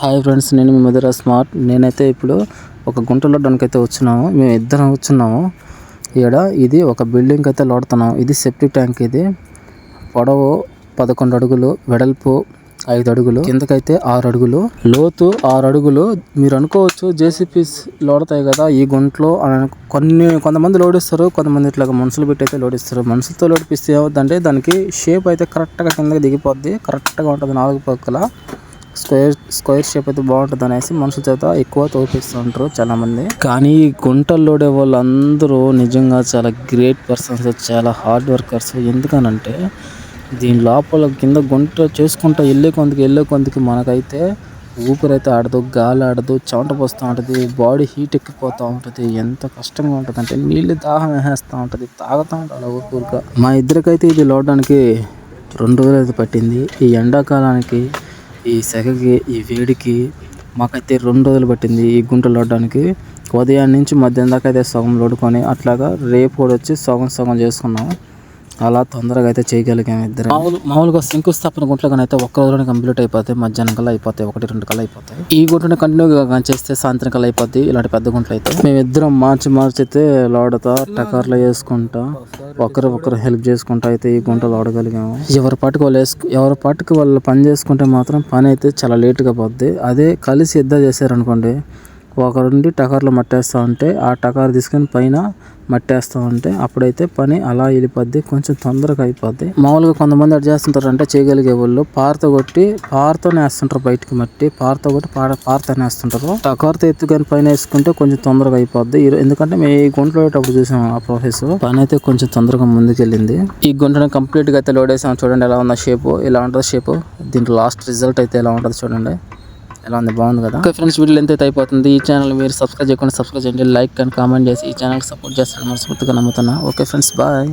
Hi friends, నేను మీ మధుర smart. నేనైతే ఇప్పుడు ఒక గుంటలో అయితే వచ్చినాము. మేము ఇద్దరం కూర్చున్నాము. ఇది ఒక బిల్డింగ్ అయితే లోడుతున్నాము. ఇది సెప్టిక్ ట్యాంక్. ఇది పొడవు 11 అడుగులు, వెడల్పు 5 అడుగులు, కిందకైతే 6 అడుగులు, లోతు 6 అడుగులు. మీరు అనుకోవచ్చు జేసీపీస్ లోడతాయి కదా ఈ గుంటలో. కొంతమంది లోడిస్తారు, కొంతమంది ఇట్లా మనుషులు పెట్టి అయితే లోడిస్తారు. మనుషులతో లోడిపిస్తే ఏమవుతుందంటే దానికి షేప్ అయితే కరెక్ట్గా కిందకి దిగిపోద్ది, కరెక్ట్గా ఉంటుంది. 4 పక్కల స్క్వేర్ షేప్ అయితే బాగుంటుంది అనేసి మనుషుల చేత ఎక్కువ తోపిస్తూ ఉంటారు చాలామంది. కానీ ఈ గుంటలు లోడే వాళ్ళందరూ నిజంగా చాలా గ్రేట్ పర్సన్స్, చాలా హార్డ్ వర్కర్స్. ఎందుకనంటే దీని లోపల కింద గుంట చేసుకుంటూ వెళ్ళే కొందికి మనకైతే ఊపిరైతే ఆడదు, గాలి ఆడదు, చెమట పోస్తూ ఉంటుంది, బాడీ హీట్ ఎక్కిపోతూ ఉంటుంది. ఎంత కష్టంగా ఉంటుంది అంటే నీళ్ళు దాహం వేసేస్తూ ఉంటుంది, తాగుతూ ఉంటాడు ఊరుగా. మా ఇద్దరికైతే ఇది లోడడానికి 2 రోజులు అయితే పట్టింది. ఈ ఎండాకాలానికి, ఈ సెగకి, ఈ వేడికి మాకైతే 2 రోజులు పట్టింది ఈ గుంట లోడడానికి. ఉదయం నుంచి మధ్యాహ్నం దాకా అయితే సగం లోడుకొని అట్లాగా రేపు కూడా వచ్చి సగం చేసుకున్నాం. అలా తొందరగా అయితే చేయగలిగాము ఇద్దరు. మామూలుగా శంకుస్థాపన గుంటలు కానీ అయితే ఒక్క రోజులోనే కంప్లీట్ అయిపోతాయి. మధ్యాహ్నం కల్లా అయిపోతాయి, 1-2 కల్లా అయిపోతాయి. ఈ గుంటని కంటిన్యూగా చేస్తే సాయంత్రం కల్లా అయిపోద్ది. ఇలాంటి పెద్ద గుంటలు అయితే మేమిద్దరం మార్చి అయితే లోడతా టకార్లో వేసుకుంటా, ఒకరు హెల్ప్ చేసుకుంటా అయితే ఈ గుంటలు లోడగలిగాము. ఎవరి పాటికి వాళ్ళు పని చేసుకుంటే మాత్రం పని అయితే చాలా లేటుగా పోద్ది. అదే కలిసి ఇద్దరు చేశారనుకోండి, ఒకరుండి టకార్లో మట్టేస్తూ ఉంటే ఆ టకార్ తీసుకొని పైన మట్టేస్తూ ఉంటే అప్పుడైతే పని అలా వెళ్ళిపోద్ది, కొంచెం తొందరగా అయిపోద్ది. మామూలుగా కొంతమంది అటు చేస్తుంటారు అంటే చేయగలిగే వాళ్ళు పారతోనే వేస్తుంటారు బయటకు మట్టి, పారతోనే వేస్తుంటారు. టకార్తో ఎత్తుకొని పైన వేసుకుంటే కొంచెం తొందరగా అయిపోద్ది. ఎందుకంటే మేము ఈ గుంటలో అప్పుడు చూసాం ఆ ప్రాసెస్. పని అయితే కొంచెం తొందరగా ముందుకెళ్ళింది. ఈ గుంటను కంప్లీట్ గా అయితే లోడ్ వేసాం. చూడండి ఎలా ఉన్న షేప్, ఇలా ఉంటుంది షేప్. దీంట్లో లాస్ట్ రిజల్ట్ అయితే ఎలా ఉంటుంది చూడండి, ఎలా ఉంది, బాగుంది కదా. ఓకే ఫ్రెండ్స్, వీడియో ఎంత అయితే అయిపోతుంది. ఈ ఛానల్ మీరు సబ్స్క్రైబ్ చేయకుండా సబ్స్క్రైబ్ చేయండి, లైక్ అండ్ కామెంట్ చేసి ఈ ఛానల్కి సపోర్ట్ చేస్తారని మనస్ఫూర్తిగా నమ్ముతున్నా. Okay friends, bye.